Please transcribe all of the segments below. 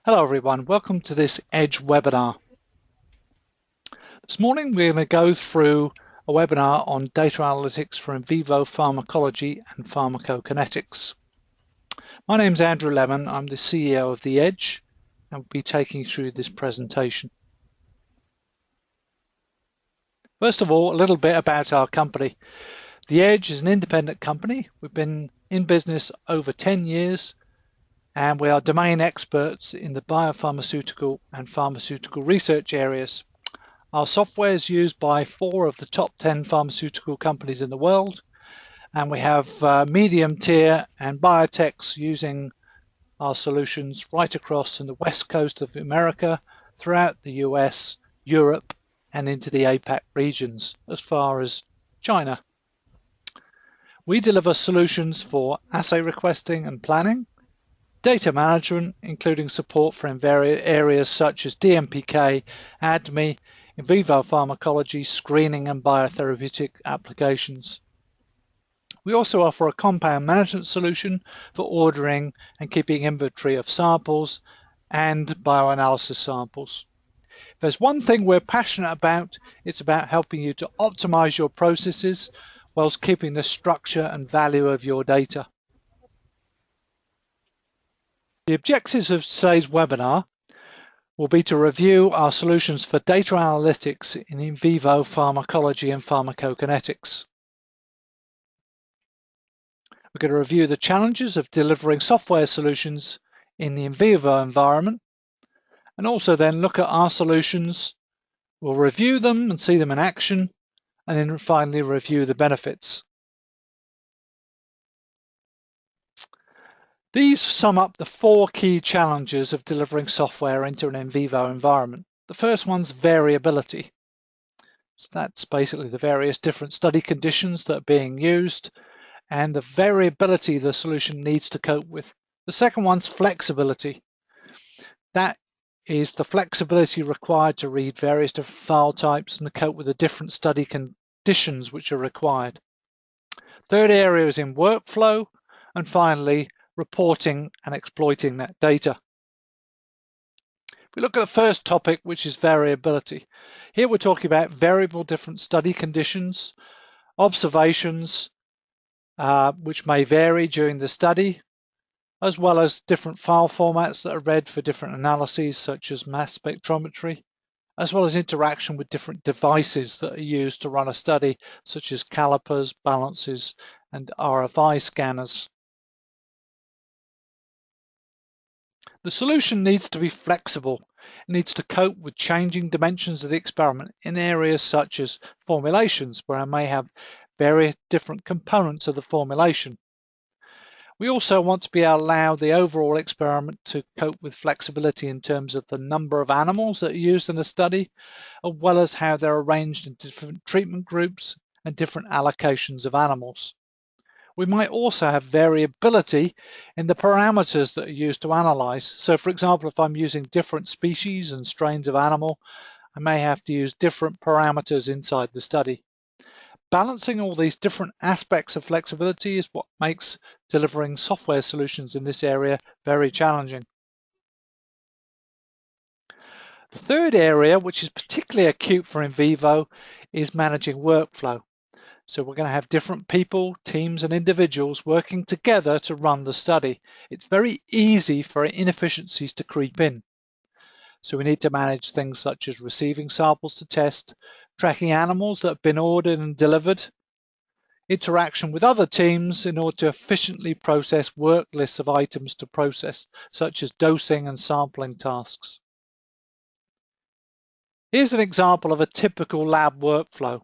Hello everyone, welcome to this EDGE webinar. This morning we're going to go through a webinar on data analytics for in vivo pharmacology and pharmacokinetics. My name's Andrew Lemon, I'm the CEO of the EDGE and will be taking you through this presentation. First of all, a little bit about our company. The EDGE is an independent company. We've been in business over 10 years and we are domain experts in the biopharmaceutical and pharmaceutical research areas. Our software is used by 4 of the top 10 pharmaceutical companies in the world, and we have medium tier and biotechs using our solutions right across in the west coast of America, throughout the US, Europe, and into the APAC regions, as far as China. We deliver solutions for assay requesting and planning, data management, including support for various areas such as DMPK, ADME, in vivo pharmacology, screening and biotherapeutic applications. We also offer a compound management solution for ordering and keeping inventory of samples and bioanalysis samples. If there's one thing we're passionate about, it's about helping you to optimize your processes whilst keeping the structure and value of your data. The objectives of today's webinar will be to review our solutions for data analytics in vivo pharmacology and pharmacokinetics. We're going to review the challenges of delivering software solutions in the in vivo environment, and also then look at our solutions. We'll review them and see them in action, and then finally review the benefits. These sum up the 4 key challenges of delivering software into an in vivo environment. The first one's variability. So that's basically the various different study conditions that are being used and the variability the solution needs to cope with. The second one's flexibility. That is the flexibility required to read various different file types and to cope with the different study conditions which are required. Third area is in workflow, and finally reporting and exploiting that data. If we look at the first topic, which is variability, here we're talking about variable different study conditions, observations which may vary during the study, as well as different file formats that are read for different analyses such as mass spectrometry, as well as interaction with different devices that are used to run a study such as calipers, balances, and RFI scanners. The solution needs to be flexible. It needs to cope with changing dimensions of the experiment in areas such as formulations, where I may have various different components of the formulation. We also want to be able to allow the overall experiment to cope with flexibility in terms of the number of animals that are used in a study, as well as how they're arranged in different treatment groups and different allocations of animals. We might also have variability in the parameters that are used to analyze. So for example, if I'm using different species and strains of animal, I may have to use different parameters inside the study. Balancing all these different aspects of flexibility is what makes delivering software solutions in this area very challenging. The third area, which is particularly acute for in vivo, is managing workflow. So we're going to have different people, teams, and individuals working together to run the study. It's very easy for inefficiencies to creep in. So we need to manage things such as receiving samples to test, tracking animals that have been ordered and delivered, interaction with other teams in order to efficiently process work lists of items to process, such as dosing and sampling tasks. Here's an example of a typical lab workflow.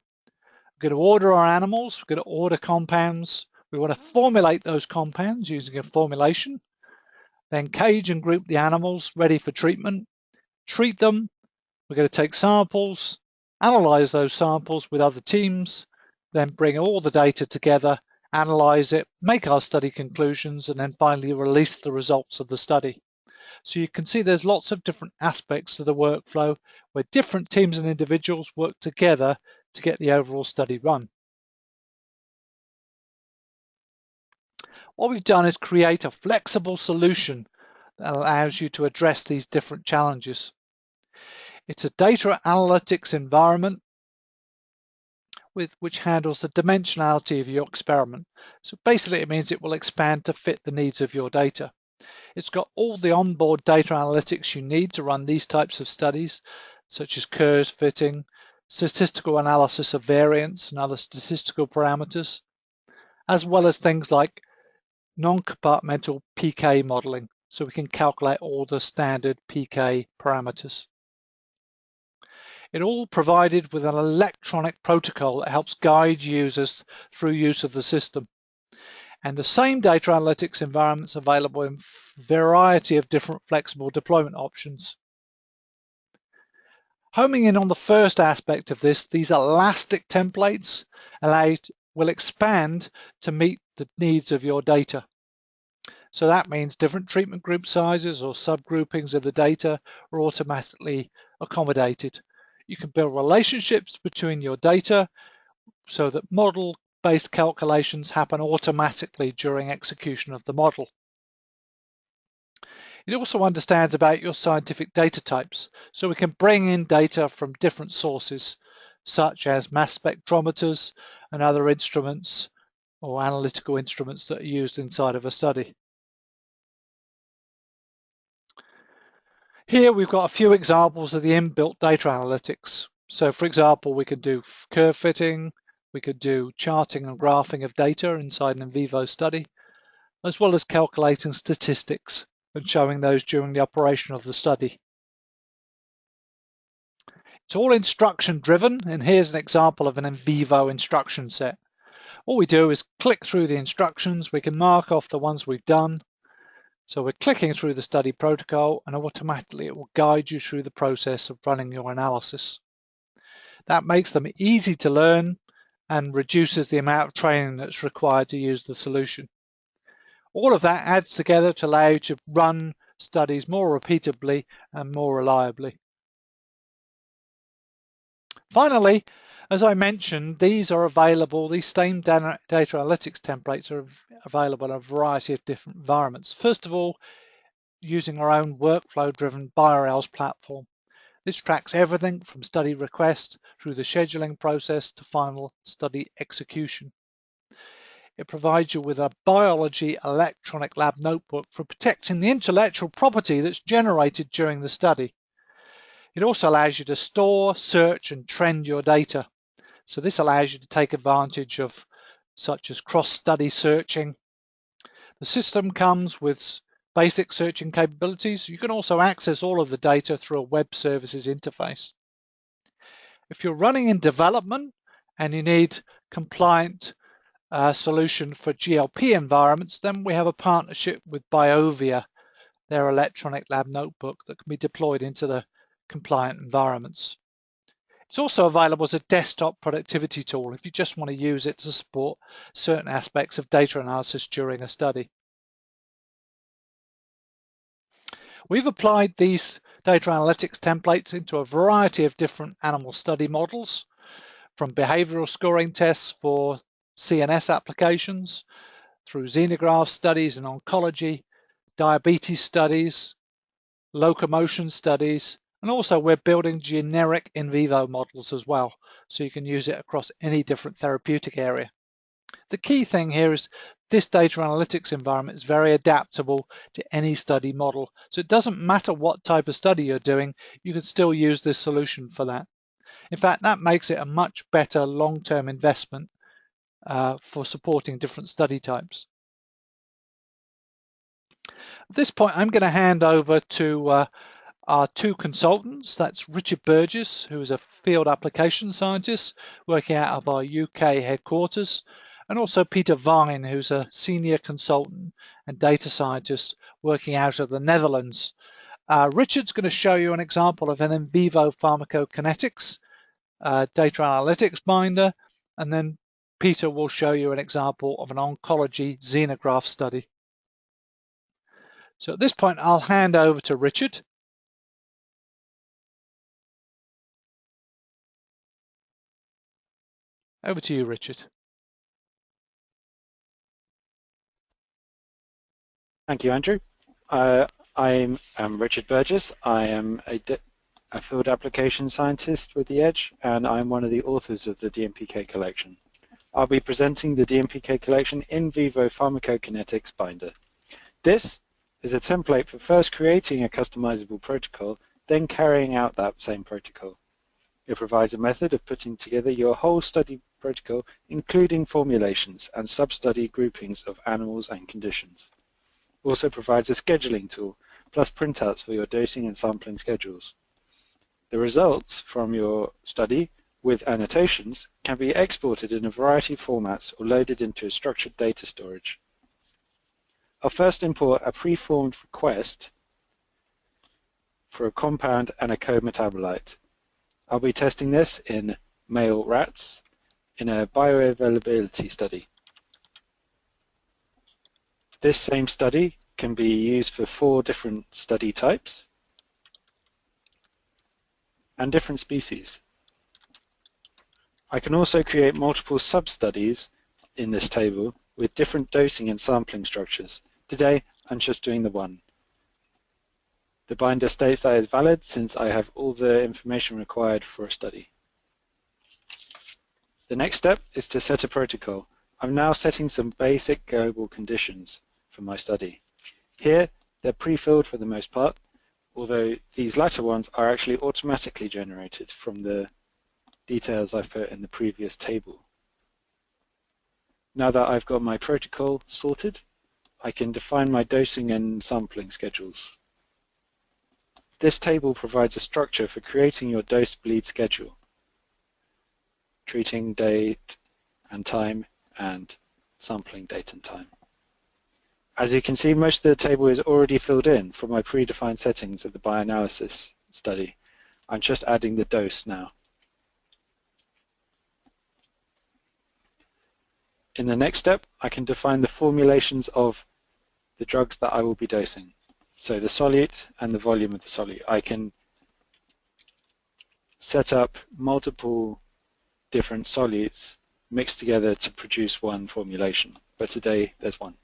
We're going to order our animals, we're going to order compounds, we want to formulate those compounds using a formulation, then cage and group the animals ready for treatment, treat them, we're going to take samples, analyze those samples with other teams, then bring all the data together, analyze it, make our study conclusions, and then finally release the results of the study. So you can see there's lots of different aspects to the workflow where different teams and individuals work together to get the overall study run. What we've done is create a flexible solution that allows you to address these different challenges. It's a data analytics environment which handles the dimensionality of your experiment. So basically it means it will expand to fit the needs of your data. It's got all the onboard data analytics you need to run these types of studies, such as curve fitting, statistical analysis of variance and other statistical parameters, as well as things like non-compartmental PK modeling, so we can calculate all the standard PK parameters. It all provided with an electronic protocol that helps guide users through use of the system. And the same data analytics environments available in a variety of different flexible deployment options. Homing in on the first aspect of this, these elastic templates will expand to meet the needs of your data. So that means different treatment group sizes or subgroupings of the data are automatically accommodated. You can build relationships between your data so that model-based calculations happen automatically during execution of the model. It also understands about your scientific data types, so we can bring in data from different sources, such as mass spectrometers and other instruments or analytical instruments that are used inside of a study. Here we've got a few examples of the inbuilt data analytics. So for example, we could do curve fitting, we could do charting and graphing of data inside an in vivo study, as well as calculating statistics and showing those during the operation of the study. It's all instruction driven, and here's an example of an in vivo instruction set. All we do is click through the instructions. We can mark off the ones we've done. So we're clicking through the study protocol and automatically it will guide you through the process of running your analysis. That makes them easy to learn and reduces the amount of training that's required to use the solution. All of that adds together to allow you to run studies more repeatably and more reliably. Finally, as I mentioned, these same data analytics templates are available in a variety of different environments. First of all, using our own workflow-driven BioRails platform. This tracks everything from study request through the scheduling process to final study execution. It provides you with a biology electronic lab notebook for protecting the intellectual property that's generated during the study. It also allows you to store, search, and trend your data. So this allows you to take advantage of such as cross-study searching. The system comes with basic searching capabilities. You can also access all of the data through a web services interface. If you're running in development and you need compliant solution for GLP environments, then we have a partnership with Biovia, their electronic lab notebook that can be deployed into the compliant environments. It's also available as a desktop productivity tool if you just want to use it to support certain aspects of data analysis during a study. We've applied these data analytics templates into a variety of different animal study models, from behavioral scoring tests for CNS applications, through xenograph studies in oncology, diabetes studies, locomotion studies, and also we're building generic in vivo models as well, so you can use it across any different therapeutic area. The key thing here is this data analytics environment is very adaptable to any study model. So it doesn't matter what type of study you're doing, you can still use this solution for that. In fact, that makes it a much better long-term investment for supporting different study types. At this point, I'm going to hand over to our two consultants. That's Richard Burgess, who is a field application scientist working out of our UK headquarters, and also Peter Vine, who's a senior consultant and data scientist working out of the Netherlands. Richard's going to show you an example of an in vivo pharmacokinetics data analytics binder, and then Peter will show you an example of an oncology xenograph study. So at this point, I'll hand over to Richard. Over to you, Richard. Thank you, Andrew. I I am Richard Burgess. I am a field application scientist with the Edge, and I'm one of the authors of the DMPK collection. I'll be presenting the DMPK collection in vivo pharmacokinetics binder. This is a template for first creating a customizable protocol, then carrying out that same protocol. It provides a method of putting together your whole study protocol, including formulations and sub-study groupings of animals and conditions. It also provides a scheduling tool, plus printouts for your dosing and sampling schedules. The results from your study with annotations can be exported in a variety of formats or loaded into a structured data storage. I'll first import a preformed request for a compound and a co-metabolite. I'll be testing this in male rats in a bioavailability study. This same study can be used for 4 different study types and different species. I can also create multiple sub-studies in this table with different dosing and sampling structures. Today, I'm just doing the one. The binder states that it's valid since I have all the information required for a study. The next step is to set a protocol. I'm now setting some basic global conditions for my study. Here, they're pre-filled for the most part, although these latter ones are actually automatically generated from the details I've put in the previous table. Now that I've got my protocol sorted, I can define my dosing and sampling schedules. This table provides a structure for creating your dose bleed schedule, treating date and time, and sampling date and time. As you can see, most of the table is already filled in from my predefined settings of the bioanalysis study. I'm just adding the dose now. In the next step, I can define the formulations of the drugs that I will be dosing. So the solute and the volume of the solute. I can set up multiple different solutes mixed together to produce one formulation, but today there's one.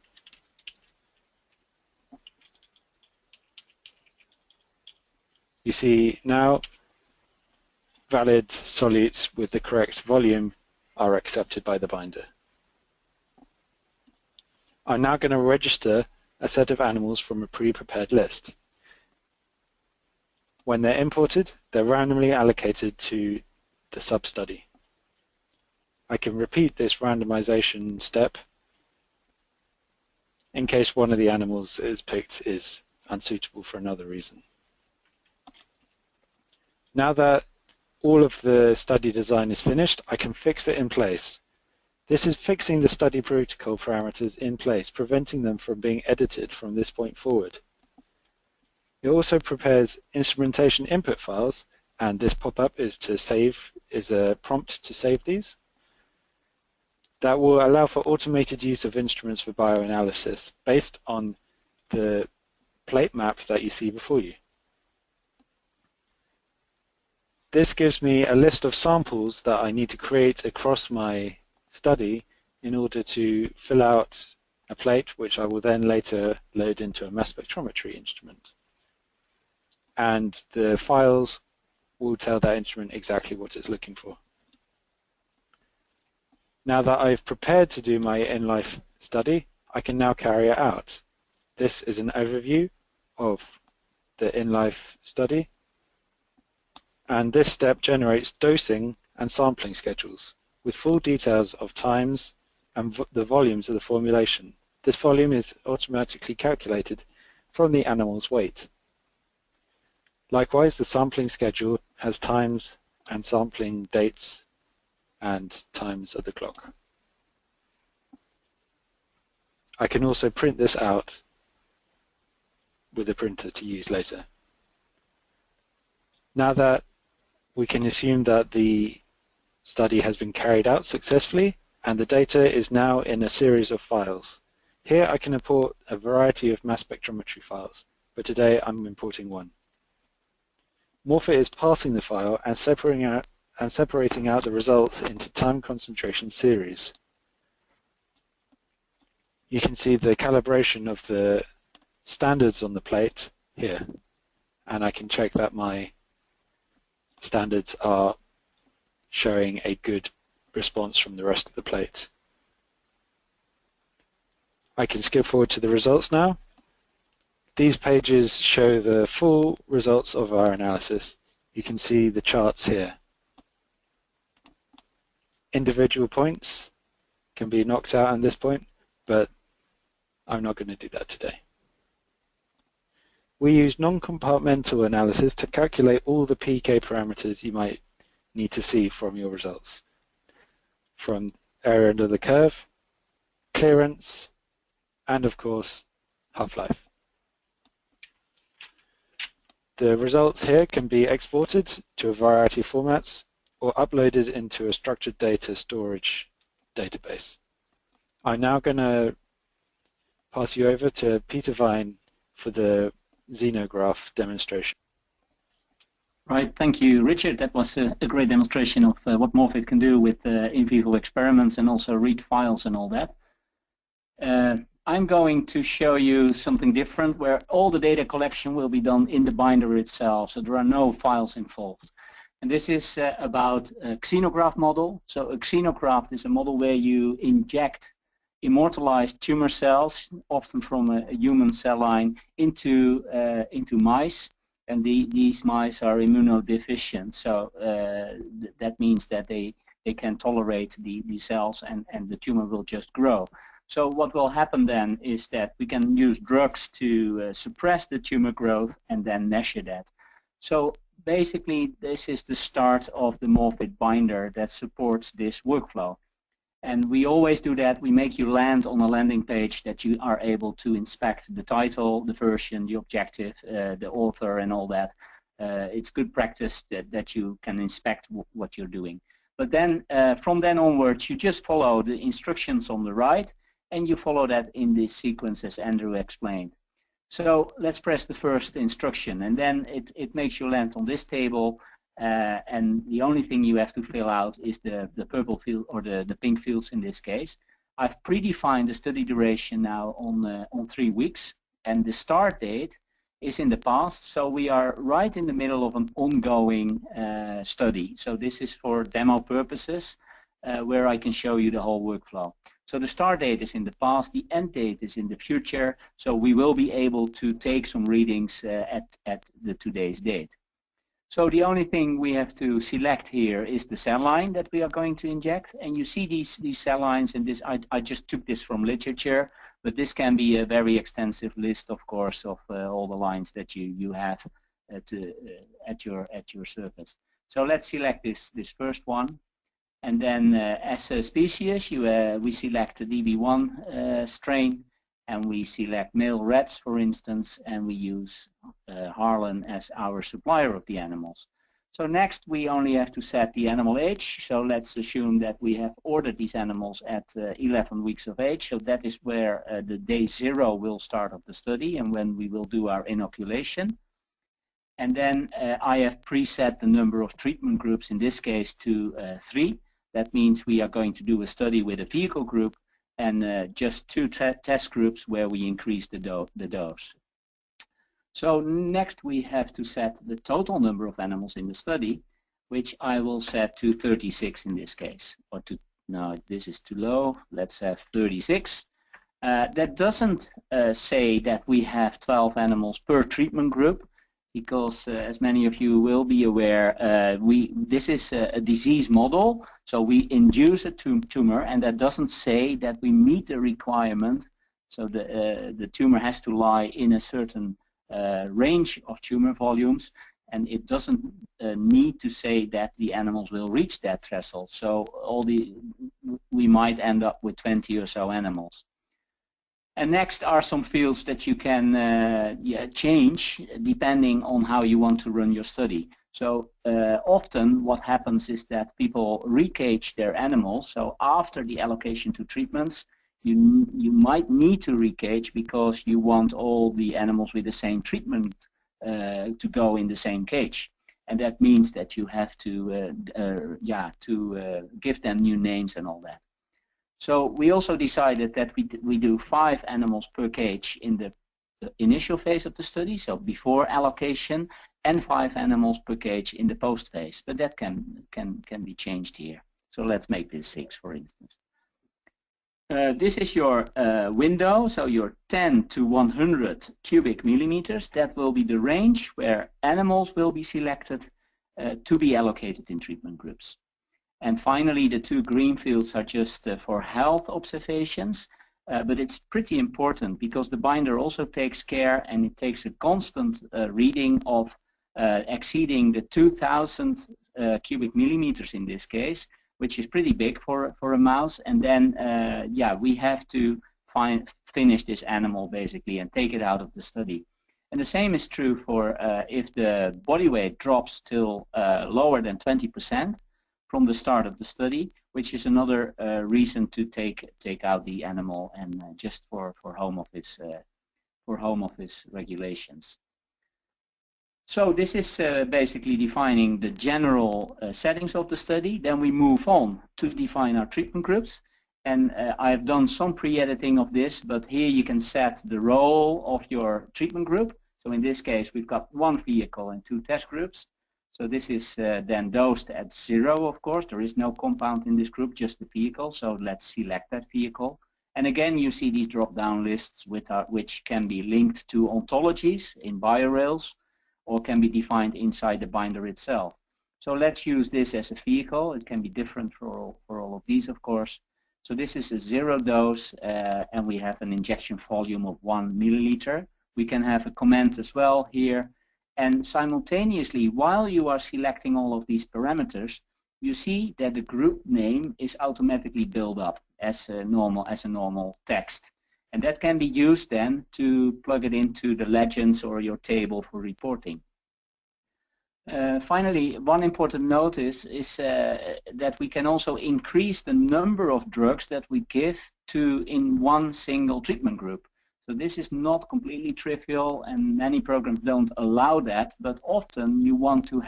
You see now valid solutes with the correct volume are accepted by the binder. I'm now going to register a set of animals from a pre-prepared list. When they're imported, they're randomly allocated to the sub-study. I can repeat this randomization step in case one of the animals is picked is unsuitable for another reason. Now that all of the study design is finished, I can fix it in place. This is fixing the study protocol parameters in place, preventing them from being edited from this point forward. It also prepares instrumentation input files, and this pop-up is a prompt to save these. That will allow for automated use of instruments for bioanalysis based on the plate map that you see before you. This gives me a list of samples that I need to create across my study in order to fill out a plate, which I will then later load into a mass spectrometry instrument. And the files will tell that instrument exactly what it's looking for. Now that I've prepared to do my in-life study, I can now carry it out. This is an overview of the in-life study, and this step generates dosing and sampling schedules with full details of times and the volumes of the formulation. This volume is automatically calculated from the animal's weight. Likewise, the sampling schedule has times and sampling dates and times of the clock. I can also print this out with a printer to use later. Now that we can assume that the study has been carried out successfully and the data is now in a series of files. Here I can import a variety of mass spectrometry files, but today I'm importing one. Morpher is parsing the file and separating out the results into time concentration series. You can see the calibration of the standards on the plate here, and I can check that my standards are showing a good response from the rest of the plates. I can skip forward to the results now. These pages show the full results of our analysis. You can see the charts here. Individual points can be knocked out on this point, but I'm not going to do that today. We use non-compartmental analysis to calculate all the PK parameters you might need to see from your results, from area under the curve, clearance, and of course, half-life. The results here can be exported to a variety of formats or uploaded into a structured data storage database. I'm now going to pass you over to Peter Vine for the xenograph demonstration. Right, thank you, Richard. That was a great demonstration of what Morphic can do with in vivo experiments and also read files and all that. I'm going to show you something different where all the data collection will be done in the binder itself, so there are no files involved. And this is about a xenograph model. So a xenograph is a model where you inject immortalized tumor cells, often from a human cell line, into mice. And these mice are immunodeficient, so that means that they can tolerate the cells and the tumor will just grow. So what will happen then is that we can use drugs to suppress the tumor growth and then measure that. So basically this is the start of the Morphic binder that supports this workflow. And we always do that. We make you land on a landing page that you are able to inspect the title, the version, the objective, the author and all that. It's good practice that you can inspect what you're doing. But then from then onwards you just follow the instructions on the right and you follow that in this sequence as Andrew explained. So let's press the first instruction and then it makes you land on this table. And the only thing you have to fill out is the purple field or the pink fields in this case. I've predefined the study duration now on 3 weeks, and the start date is in the past, so we are right in the middle of an ongoing study. So this is for demo purposes where I can show you the whole workflow. So the start date is in the past, the end date is in the future, so we will be able to take some readings at the today's date. So the only thing we have to select here is the cell line that we are going to inject, and you see these cell lines, and this I just took this from literature, but this can be a very extensive list, of course, of all the lines that you have at your surface. So let's select this first one, and then as a species, we select the DB1 strain. And we select male rats, for instance, and we use Harlan as our supplier of the animals. So next we only have to set the animal age. So let's assume that we have ordered these animals at 11 weeks of age. So that is where the day 0 will start of the study and when we will do our inoculation. And then I have preset the number of treatment groups, in this case to 3. That means we are going to do a study with a vehicle group and just 2 test groups where we increase the dose. So next we have to set the total number of animals in the study, which I will set to 36 in this case. Or to, no, this is too low, let's have 36. That doesn't say that we have 12 animals per treatment group, because as many of you will be aware, this is a disease model, so we induce a tumor, and that doesn't say that we meet the requirement. So the tumor has to lie in a certain range of tumor volumes, and it doesn't need to say that the animals will reach that threshold. So we might end up with 20 or so animals. And next are some fields that you can change depending on how you want to run your study. So often what happens is that people recage their animals. So after the allocation to treatments, you might need to recage because you want all the animals with the same treatment to go in the same cage. And that means that you have to give them new names and all that. So we also decided that we do 5 animals per cage in the the initial phase of the study, so before allocation, and 5 animals per cage in the post phase. But that can be changed here. So let's make this 6, for instance. This is your window, so your 10 to 100 cubic millimeters. That will be the range where animals will be selected to be allocated in treatment groups. And finally, the 2 green fields are just for health observations, but it's pretty important because the binder also takes care, and it takes a constant reading of exceeding the 2000 cubic millimeters in this case, which is pretty big for a mouse. And then, yeah, we have to finish this animal basically and take it out of the study. And the same is true for if the body weight drops till lower than 20% from the start of the study, which is another reason to take out the animal, and just for home office regulations. So this is basically defining the general settings of the study. Then we move on to define our treatment groups. And I've done some pre-editing of this, but here you can set the role of your treatment group. So in this case, we've got 1 vehicle and 2 test groups. So this is then dosed at 0, of course. There is no compound in this group, just the vehicle. So let's select that vehicle. And again, you see these drop-down lists which can be linked to ontologies in BioRails, or can be defined inside the binder itself. So let's use this as a vehicle. It can be different for all of these, of course. So this is a 0 dose, and we have an injection volume of 1 milliliter. We can have a comment as well here. And simultaneously, while you are selecting all of these parameters, you see that the group name is automatically built up as a normal text. And that can be used then to plug it into the legends or your table for reporting. Finally, one important note is that we can also increase the number of drugs that we give to in one single treatment group. So this is not completely trivial, and many programs don't allow that, but often you want to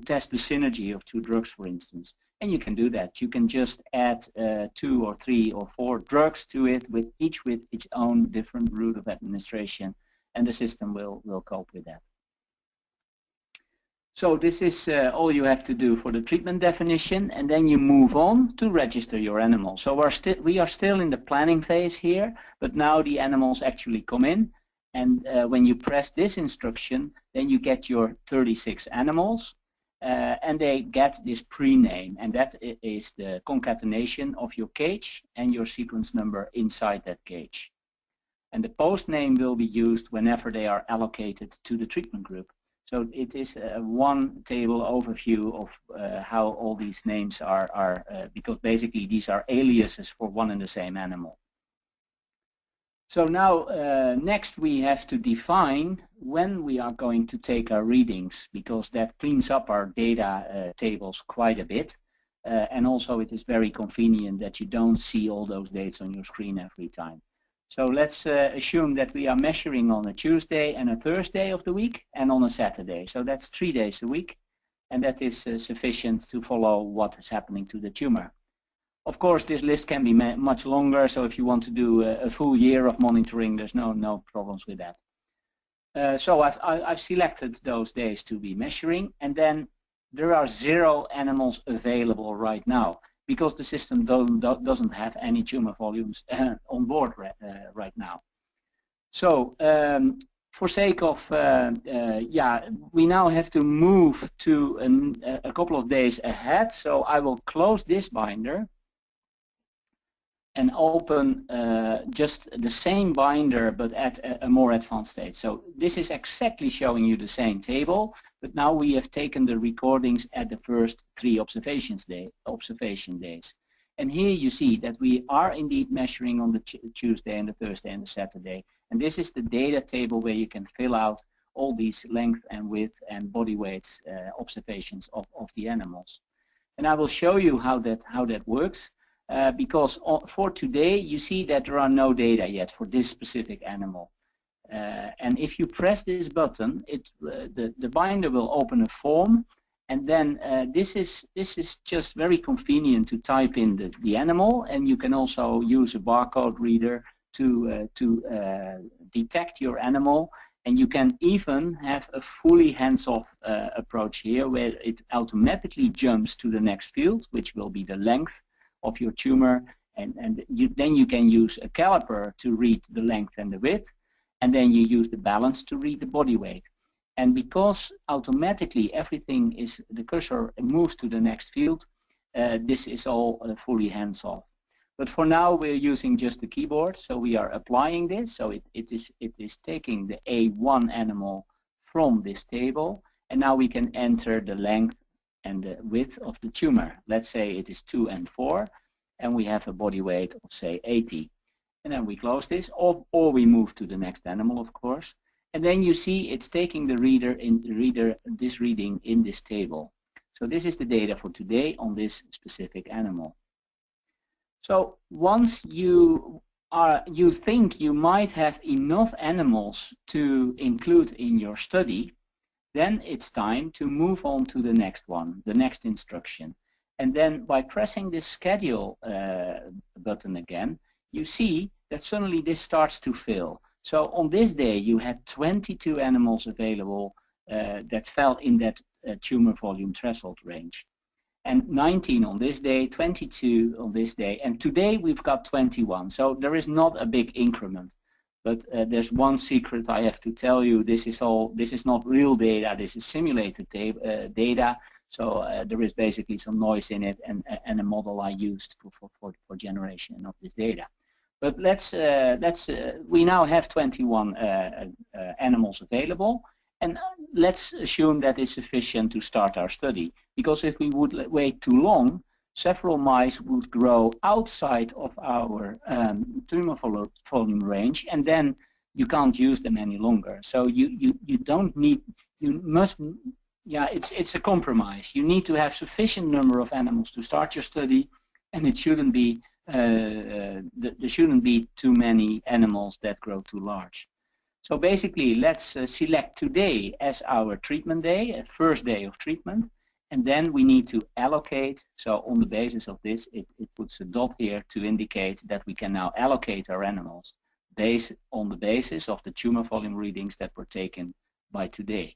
test the synergy of 2 drugs, for instance. And you can do that. You can just add 2 or 3 or 4 drugs to it, with each its own different route of administration, and the system will cope with that. So this is all you have to do for the treatment definition, and then you move on to register your animal. So we are still in the planning phase here, but now the animals actually come in, and when you press this instruction, then you get your 36 animals. And they get this pre-name, and that is the concatenation of your cage and your sequence number inside that cage. And the post name will be used whenever they are allocated to the treatment group. So it is one table overview of how all these names are because basically these are aliases for one and the same animal. So now next we have to define when we are going to take our readings, because that cleans up our data tables quite a bit, and also it is very convenient that you don't see all those dates on your screen every time. So let's assume that we are measuring on a Tuesday and a Thursday of the week, and on a Saturday. So that's 3 days a week, and that is sufficient to follow what is happening to the tumor. Of course, this list can be much longer, so if you want to do a full year of monitoring, there's no problems with that. So I've selected those days to be measuring, and then there are 0 animals available right now, because the system doesn't have any tumor volumes on board right now. So for sake of, yeah, we now have to move to a couple of days ahead, so I will close this binder and open just the same binder but at a more advanced state. So this is exactly showing you the same table, but now we have taken the recordings at the first 3 observation days. And here you see that we are indeed measuring on the Tuesday and the Thursday and the Saturday. And this is the data table where you can fill out all these length and width and body weights observations of the animals. And I will show you how that works. Because for today you see that there are no data yet for this specific animal, and if you press this button, the binder will open a form, and then this is just very convenient to type in the animal, and you can also use a barcode reader to detect your animal, and you can even have a fully hands-off approach here, where it automatically jumps to the next field, which will be the length of your tumor, and then you can use a caliper to read the length and the width, and then you use the balance to read the body weight. And because automatically everything is, the cursor moves to the next field, this is all fully hands-off. But for now we're using just the keyboard, so we are applying this. So it is taking the A1 animal from this table, and now we can enter the length and the width of the tumor. Let's say it is 2 and 4, and we have a body weight of say 80. And then we close this, or we move to the next animal, of course. And then you see it's taking the this reading in this table. So this is the data for today on this specific animal. So once you think you might have enough animals to include in your study, then it's time to move on to the next one, the next instruction. And then by pressing this schedule button again, you see that suddenly this starts to fill. So on this day you had 22 animals available that fell in that tumor volume threshold range. And 19 on this day, 22 on this day, and today we've got 21. So there is not a big increment. But there's one secret I have to tell you. This is not real data, this is simulated data. So there is basically some noise in it, and a model I used for generation of this data. But we now have 21 animals available, and let's assume that is sufficient to start our study. Because if we would wait too long, several mice would grow outside of our tumor volume range, and then you can't use them any longer. So you must. Yeah, it's a compromise. You need to have sufficient number of animals to start your study, and it shouldn't be there shouldn't be too many animals that grow too large. So basically, let's select today as our treatment day, first day of treatment, and then we need to allocate. So on the basis of this, it puts a dot here to indicate that we can now allocate our animals based on the basis of the tumor volume readings that were taken by today.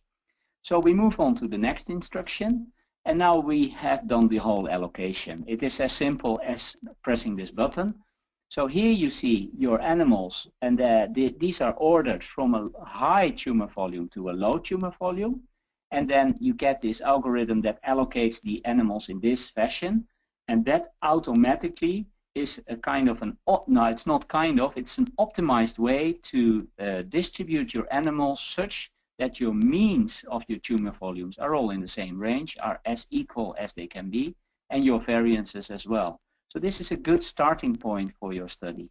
So we move on to the next instruction, and now we have done the whole allocation. It is as simple as pressing this button. So here you see your animals, and these are ordered from a high tumor volume to a low tumor volume, and then you get this algorithm that allocates the animals in this fashion, and that automatically is a kind of an, no, it's not kind of, it's an optimized way to distribute your animals such that your means of your tumor volumes are all in the same range, are as equal as they can be, and your variances as well. So this is a good starting point for your study.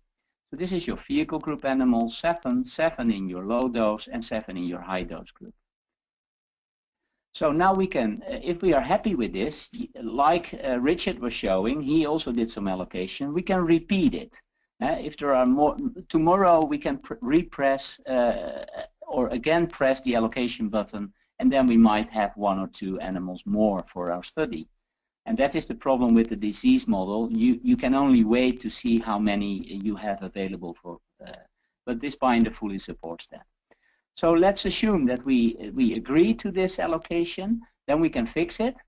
So this is your vehicle group animals, 7 in your low dose, and 7 in your high dose group. So now we can, if we are happy with this, like Richard was showing, he also did some allocation, we can repeat it. If there are more, tomorrow we can repress or again press the allocation button, and then we might have 1 or 2 animals more for our study. And that is the problem with the disease model. You can only wait to see how many you have available for, but this binder fully supports that. So let's assume that we agree to this allocation, then we can fix it,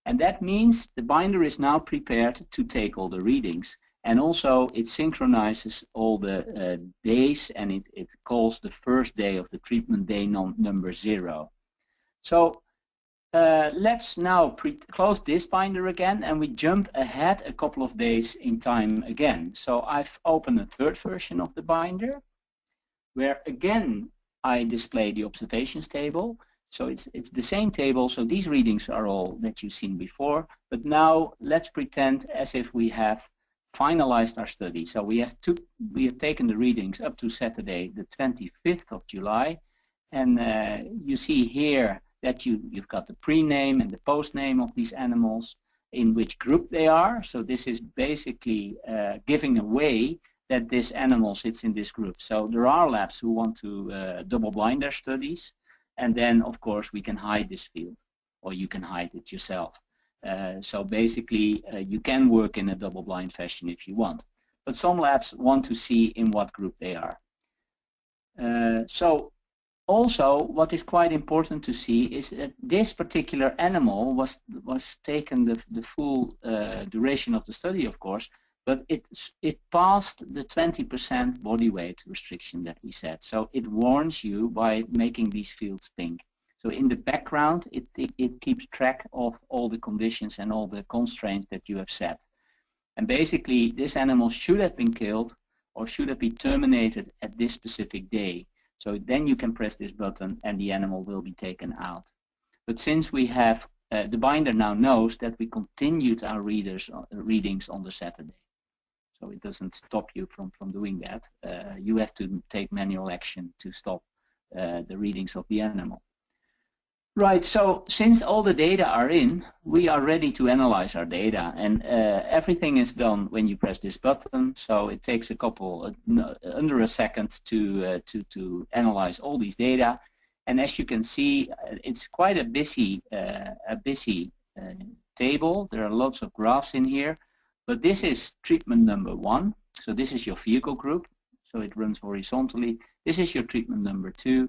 and that means the binder is now prepared to take all the readings. And also it synchronizes all the days, and it calls the first day of the treatment day number 0. So let's now close this binder again, and we jump ahead a couple of days in time again. So I've opened a third version of the binder, where again I display the observations table. So it's the same table, so these readings are all that you've seen before, but now let's pretend as if we have finalized our study. So we have taken the readings up to Saturday, the 25th of July, and you see here that you've got the pre-name and the post-name of these animals, in which group they are. So this is basically giving away that this animal sits in this group. So there are labs who want to double-blind their studies, and then of course we can hide this field, or you can hide it yourself. So basically you can work in a double-blind fashion if you want. but some labs want to see in what group they are. So also, what is quite important to see is that this particular animal was taken the full duration of the study, of course, but it passed the 20% body weight restriction that we set. So it warns you by making these fields pink. So in the background, it keeps track of all the conditions and all the constraints that you have set. And basically, this animal should have been killed or should have been terminated at this specific day. So then you can press this button and the animal will be taken out. But since we have, the binder now knows that we continued our readings on the Saturday. So it doesn't stop you from doing that. You have to take manual action to stop the readings of the animal. Right, so since all the data are in, we are ready to analyze our data, and everything is done when you press this button. So it takes under a second to analyze all these data, and as you can see, it's quite a busy table. There are lots of graphs in here, but this is treatment number 1. So this is your vehicle group, so it runs horizontally. This is your treatment number 2.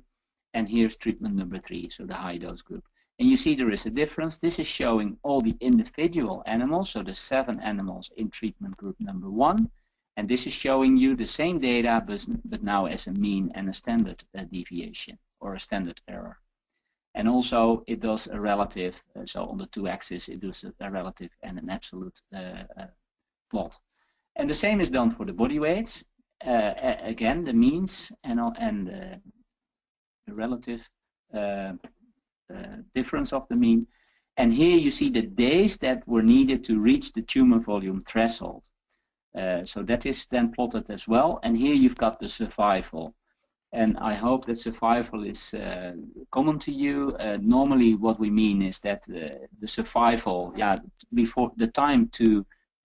And here's treatment number 3, so the high dose group. And you see there is a difference. This is showing all the individual animals, so the 7 animals in treatment group number 1. And this is showing you the same data, but now as a mean and a standard deviation, or a standard error. And also it does a relative, so on the 2 axes it does a relative and an absolute plot. And the same is done for the body weights. Again, the means and the relative difference of the mean. And here you see the days that were needed to reach the tumor volume threshold. So that is then plotted as well. And here you've got the survival. And I hope that survival is common to you. Normally what we mean is that the survival, before the time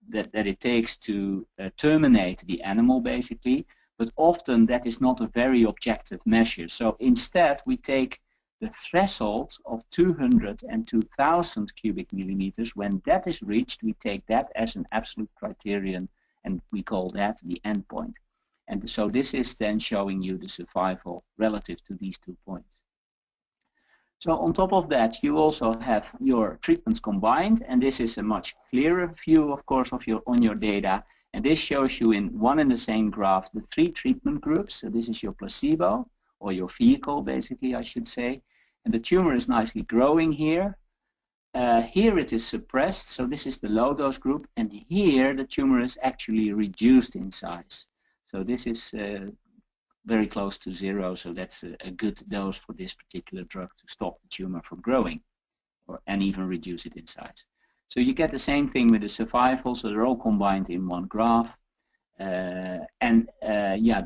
that it takes to terminate the animal basically, but often that is not a very objective measure. So instead we take the threshold of 200 and 2000 cubic millimeters. When that is reached, we take that as an absolute criterion and we call that the endpoint. And so this is then showing you the survival relative to these 2 points. So on top of that, you also have your treatments combined, and this is a much clearer view, of course, on your data. And this shows you in one and the same graph the 3 treatment groups. So this is your placebo, or your vehicle, basically, I should say. And the tumor is nicely growing here. Here it is suppressed, so this is the low dose group. And here the tumor is actually reduced in size. So this is very close to 0, so that's a good dose for this particular drug to stop the tumor from growing, and even reduce it in size. So you get the same thing with the survival, so they're all combined in one graph. The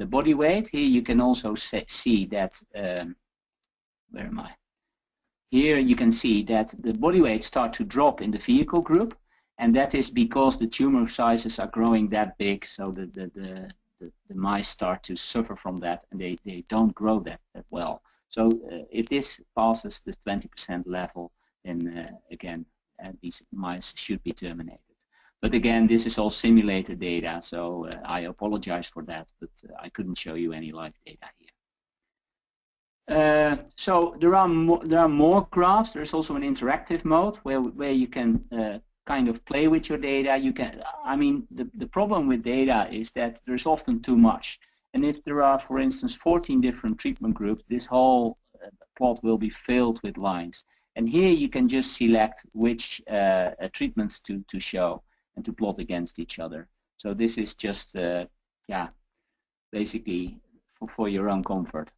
body weight, here you can also see that, where am I? Here you can see that the body weight start to drop in the vehicle group, and that is because the tumor sizes are growing that big, so the mice start to suffer from that, and they don't grow that well. So if this passes the 20% level, then again, these mice should be terminated. But again, this is all simulated data, so I apologize for that, but I couldn't show you any live data here. So there are more graphs. There's also an interactive mode where you can kind of play with your data. You can, I mean, the problem with data is that there's often too much. And if there are, for instance, 14 different treatment groups, this whole plot will be filled with lines. And here you can just select which treatments to show and to plot against each other. So this is just, basically for your own comfort.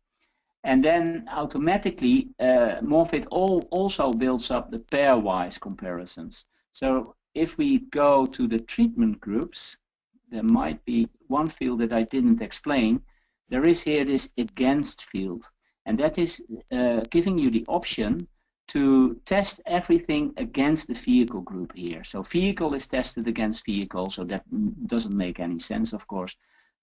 And then automatically, Morphic also builds up the pairwise comparisons. So if we go to the treatment groups, there might be one field that I didn't explain. There is here this against field, and that is giving you the option to test everything against the vehicle group here. So vehicle is tested against vehicle, so that doesn't make any sense, of course.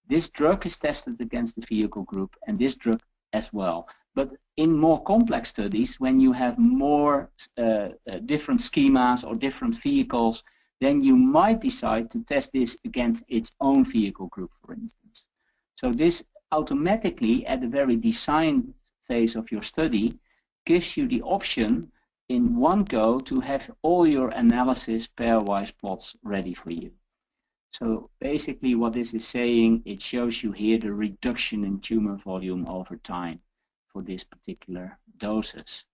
This drug is tested against the vehicle group, and this drug as well. But in more complex studies, when you have more different schemas or different vehicles, then you might decide to test this against its own vehicle group, for instance. So this automatically, at the very design phase of your study, gives you the option in one go to have all your analysis pairwise plots ready for you. So basically what this is saying, it shows you here the reduction in tumor volume over time for this particular doses.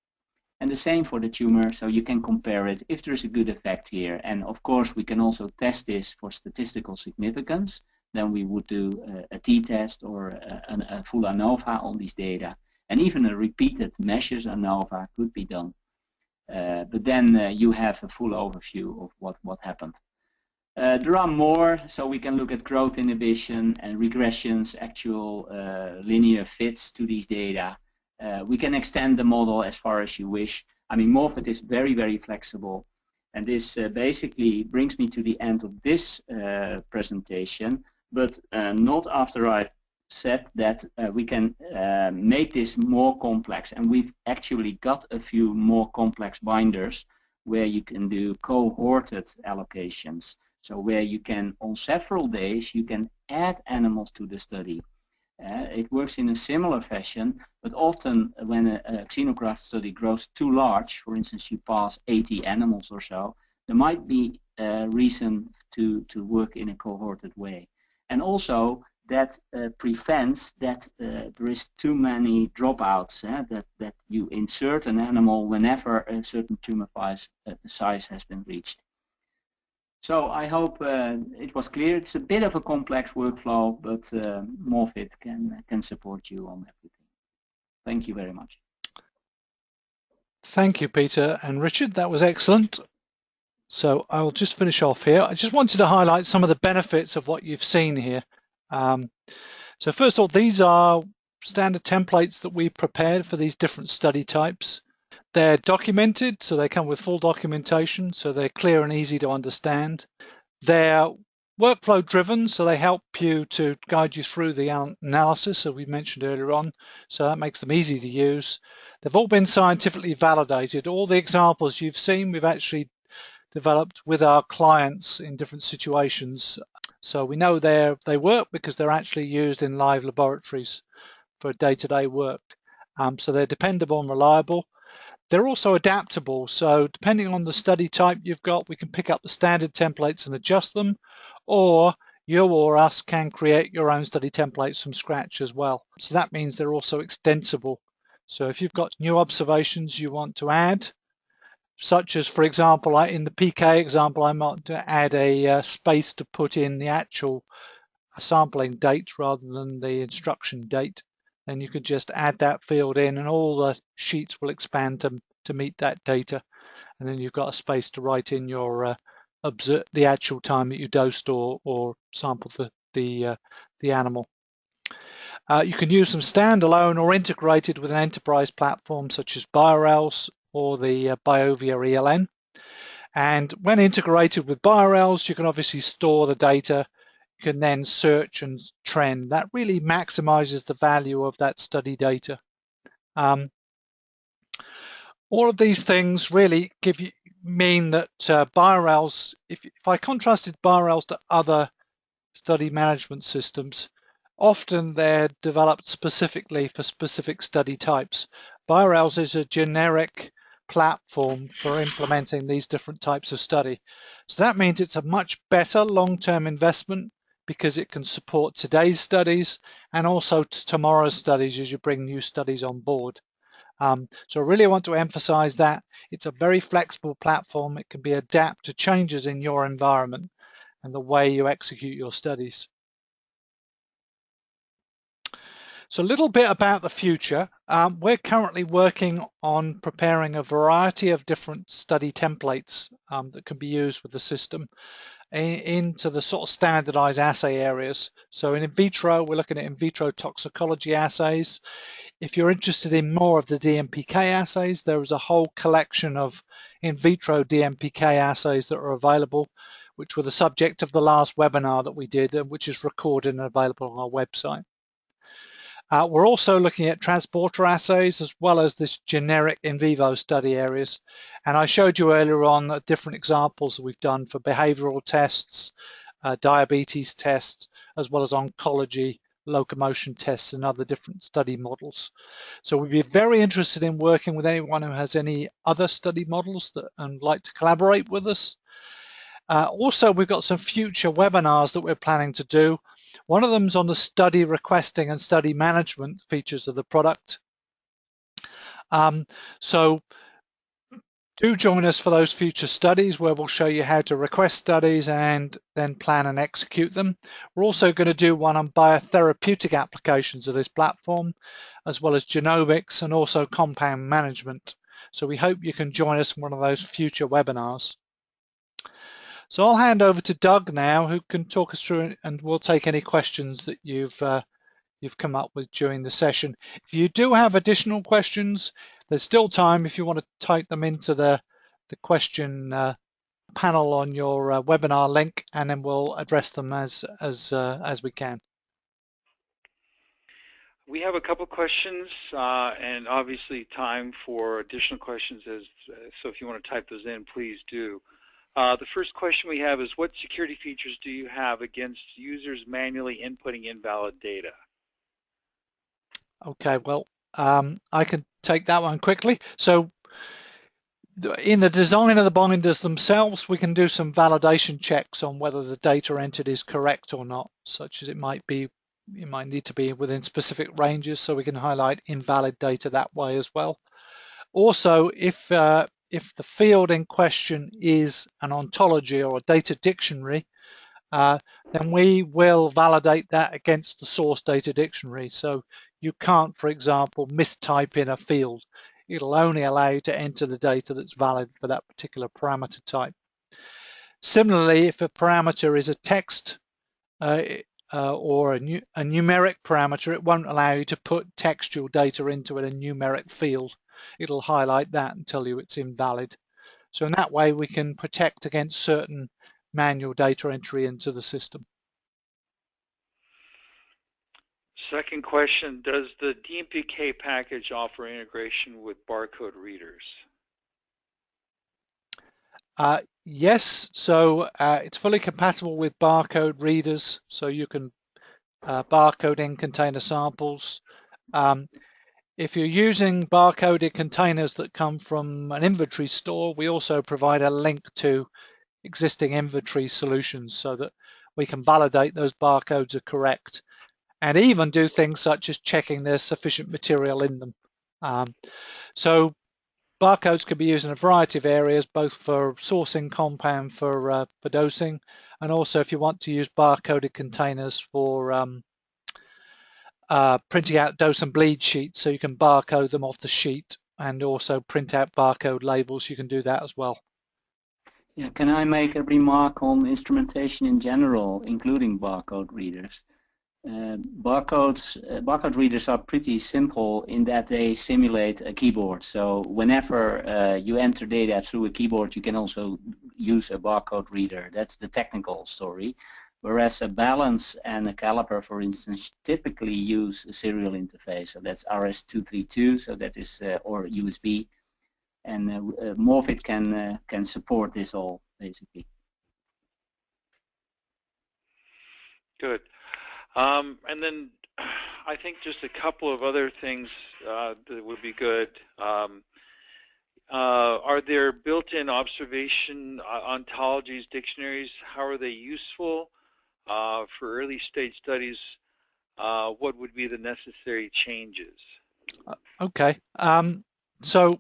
And the same for the tumor, so you can compare it if there's a good effect here. And of course we can also test this for statistical significance. Then we would do a t-test or a full ANOVA on these data. And even a repeated measures ANOVA could be done. But then you have a full overview of what happened. There are more, so we can look at growth inhibition and regressions, actual linear fits to these data. We can extend the model as far as you wish. I mean, Morphet is very, very flexible. And this basically brings me to the end of this presentation, but not after I've said that we can make this more complex. And we've actually got a few more complex binders where you can do cohorted allocations. So where you can, on several days, you can add animals to the study. It works in a similar fashion, but often when a xenograft study grows too large, for instance, you pass 80 animals or so, there might be a reason to work in a cohorted way. And also that prevents that there is too many dropouts, that you insert an animal whenever a certain tumor size has been reached. So I hope it was clear. It's a bit of a complex workflow, but Morphet can support you on everything. Thank you very much. Thank you, Peter and Richard. That was excellent. So I'll just finish off here. I just wanted to highlight some of the benefits of what you've seen here. So first of all, these are standard templates that we prepared for these different study types. They're documented, so they come with full documentation, so they're clear and easy to understand. They're workflow driven, so they help you to guide you through the analysis, as we mentioned earlier on, so that makes them easy to use. They've all been scientifically validated. All the examples you've seen, we've actually developed with our clients in different situations. So we know they work because they're actually used in live laboratories for day-to-day work. So they're dependable and reliable. They're also adaptable, so depending on the study type you've got, we can pick up the standard templates and adjust them, or you or us can create your own study templates from scratch as well. So that means they're also extensible. So if you've got new observations you want to add, such as, for example, in the PK example, I might add a space to put in the actual sampling date rather than the instruction date. Then you could just add that field in and all the sheets will expand to meet that data. And then you've got a space to write in your the actual time that you dosed or sampled the animal. You can use them standalone or integrated with an enterprise platform such as BioRels or the BioVia ELN. And when integrated with BioRels, you can obviously store the data. You can then search and trend. That really maximizes the value of that study data. All of these things really mean that BioRels, if I contrasted BioRels to other study management systems, often they're developed specifically for specific study types. BioRels is a generic platform for implementing these different types of study. So that means it's a much better long-term investment because it can support today's studies and also tomorrow's studies as you bring new studies on board. So I really want to emphasize that it's a very flexible platform. It can be adapted to changes in your environment and the way you execute your studies. So a little bit about the future. We're currently working on preparing a variety of different study templates that can be used with the system into the sort of standardized assay areas. So in vitro, we're looking at in vitro toxicology assays. If you're interested in more of the DMPK assays, there is a whole collection of in vitro DMPK assays that are available, which were the subject of the last webinar that we did, which is recorded and available on our website. We're also looking at transporter assays as well as this generic in vivo study areas. And I showed you earlier on different examples that we've done for behavioral tests, diabetes tests, as well as oncology, locomotion tests and other different study models. So we'd be very interested in working with anyone who has any other study models and like to collaborate with us. Also, we've got some future webinars that we're planning to do. One of them is on the study requesting and study management features of the product. So do join us for those future studies where we'll show you how to request studies and then plan and execute them. We're also going to do one on biotherapeutic applications of this platform, as well as genomics and also compound management. So we hope you can join us in one of those future webinars. So I'll hand over to Doug now, who can talk us through it, and we'll take any questions that you've come up with during the session. If you do have additional questions, there's still time if you want to type them into the question panel on your webinar link, and then we'll address them as we can. We have a couple questions, and obviously time for additional questions. So if you want to type those in, please do. The first question we have is, what security features do you have against users manually inputting invalid data? Okay, well, I can take that one quickly. So in the design of the binders themselves, we can do some validation checks on whether the data entered is correct or not, such as it might need to be within specific ranges, so we can highlight invalid data that way as well. Also, if the field in question is an ontology or a data dictionary, then we will validate that against the source data dictionary. So you can't, for example, mistype in a field. It'll only allow you to enter the data that's valid for that particular parameter type. Similarly, if a parameter is a text or a numeric parameter, it won't allow you to put textual data into a numeric field. It'll highlight that and tell you it's invalid. So in that way, we can protect against certain manual data entry into the system. Second question, does the DMPK package offer integration with barcode readers? Yes, so it's fully compatible with barcode readers, so you can barcode in container samples. If you're using barcoded containers that come from an inventory store, we also provide a link to existing inventory solutions so that we can validate those barcodes are correct, and even do things such as checking there's sufficient material in them. So barcodes can be used in a variety of areas, both for sourcing compound for dosing, and also if you want to use barcoded containers for printing out dose and bleed sheets, so you can barcode them off the sheet and also print out barcode labels. You can do that as well. Yeah, can I make a remark on instrumentation in general, including barcode readers? Barcode readers are pretty simple in that they simulate a keyboard. So whenever you enter data through a keyboard, you can also use a barcode reader. That's the technical story. Whereas a balance and a caliper, for instance, typically use a serial interface. So that's RS-232, so that is or USB, and Morphit can support this all basically. Good. And then I think just a couple of other things that would be good. Are there built-in observation ontologies, dictionaries? How are they useful? For early stage studies, what would be the necessary changes? Okay, so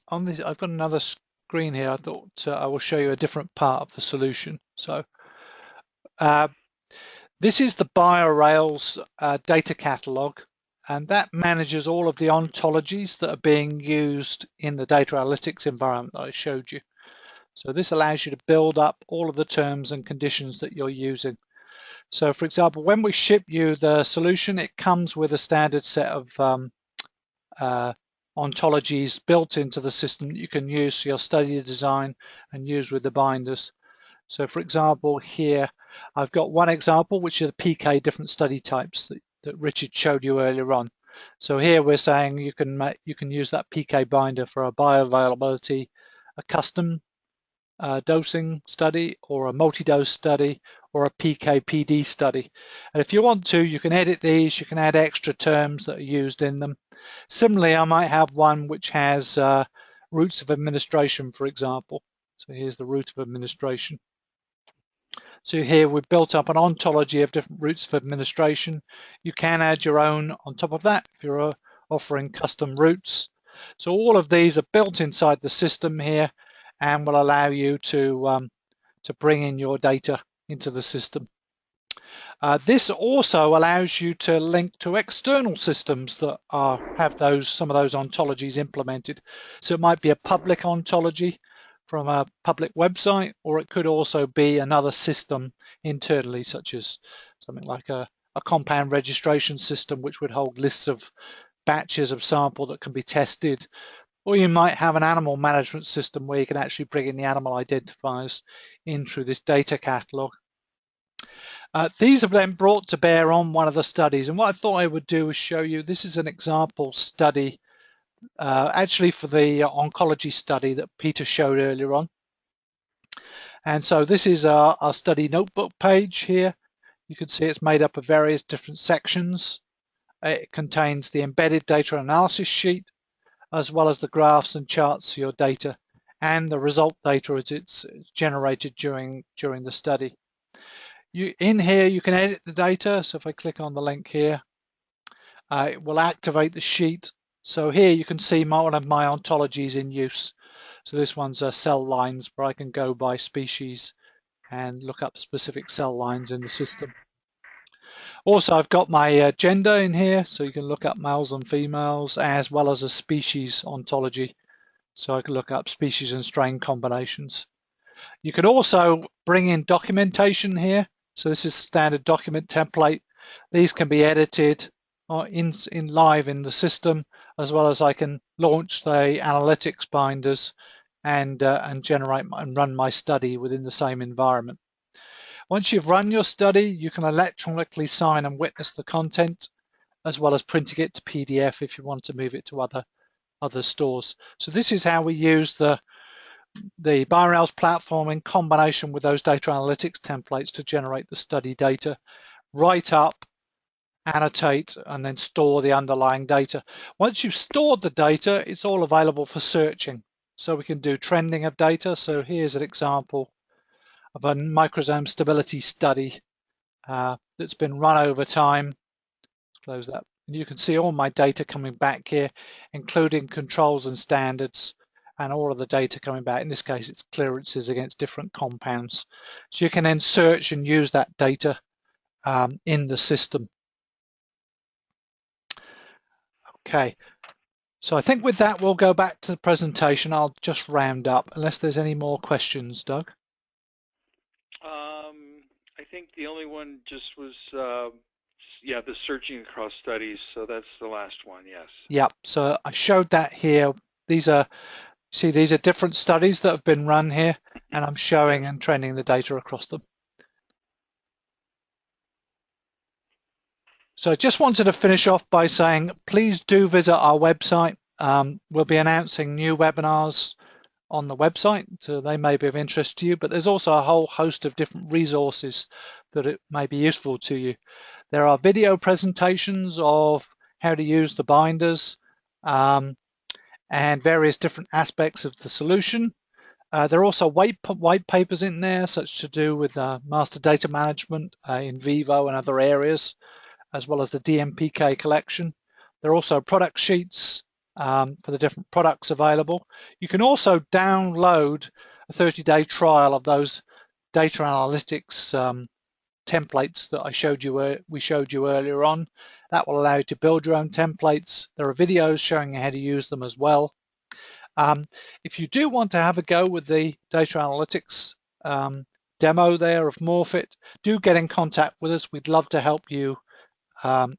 on this, I've got another screen here. I thought I will show you a different part of the solution. So this is the BioRails data catalog, and that manages all of the ontologies that are being used in the data analytics environment that I showed you. So this allows you to build up all of the terms and conditions that you're using. So for example, when we ship you the solution, it comes with a standard set of ontologies built into the system that you can use for your study design and use with the binders. So for example, here I've got one example, which are the PK different study types that Richard showed you earlier on. So here we're saying you can use that PK binder for a bioavailability, a custom dosing study, or a multi-dose study, or a PK/PD study. And if you want to, you can edit these, you can add extra terms that are used in them. Similarly, I might have one which has routes of administration, for example. So here's the route of administration. So here we've built up an ontology of different routes of administration. You can add your own on top of that if you're offering custom routes. So all of these are built inside the system here and will allow you to bring in your data into the system. This also allows you to link to external systems that have some of those ontologies implemented. So it might be a public ontology from a public website, or it could also be another system internally, such as something like a compound registration system, which would hold lists of batches of sample that can be tested. Or you might have an animal management system where you can actually bring in the animal identifiers in through this data catalog. These have then brought to bear on one of the studies, and what I thought I would do is show you, this is an example study actually for the oncology study that Peter showed earlier on. And so this is our study notebook page here. You can see it's made up of various different sections. It contains the embedded data analysis sheet, as well as the graphs and charts for your data, and the result data as it's generated during the study. In here you can edit the data. So if I click on the link here, it will activate the sheet. So here you can see one of my ontologies in use. So this one's cell lines, where I can go by species and look up specific cell lines in the system. Also, I've got my gender in here, so you can look up males and females, as well as a species ontology. So I can look up species and strain combinations. You can also bring in documentation here. So this is standard document template. These can be edited in live in the system, as well as I can launch the analytics binders and generate and run my study within the same environment. Once you've run your study, you can electronically sign and witness the content, as well as printing it to PDF if you want to move it to other stores. So this is how we use the BioRails platform in combination with those data analytics templates to generate the study data, write up, annotate, and then store the underlying data. Once you've stored the data, it's all available for searching. So we can do trending of data. So here's an example of a microsome stability study that's been run over time. Let's close that. And you can see all my data coming back here, including controls and standards, and all of the data coming back. In this case, it's clearances against different compounds. So you can then search and use that data in the system. Okay, so I think with that, we'll go back to the presentation. I'll just round up, unless there's any more questions, Doug. I think the only one just was, yeah, the searching across studies. So that's the last one, yes. Yep, so I showed that here. These are different studies that have been run here, and I'm showing and trending the data across them. So I just wanted to finish off by saying, please do visit our website. We'll be announcing new webinars on the website, so they may be of interest to you, but there's also a whole host of different resources that it may be useful to you. There are video presentations of how to use the binders and various different aspects of the solution. There are also white papers in there, such to do with master data management in Vivo and other areas, as well as the DMPK collection. There are also product sheets for the different products available. You can also download a 30-day trial of those data analytics templates that we showed you earlier on. That will allow you to build your own templates. There are videos showing you how to use them as well. If you do want to have a go with the data analytics demo there of Morphit, do get in contact with us. We'd love to help you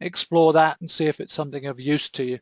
explore that and see if it's something of use to you.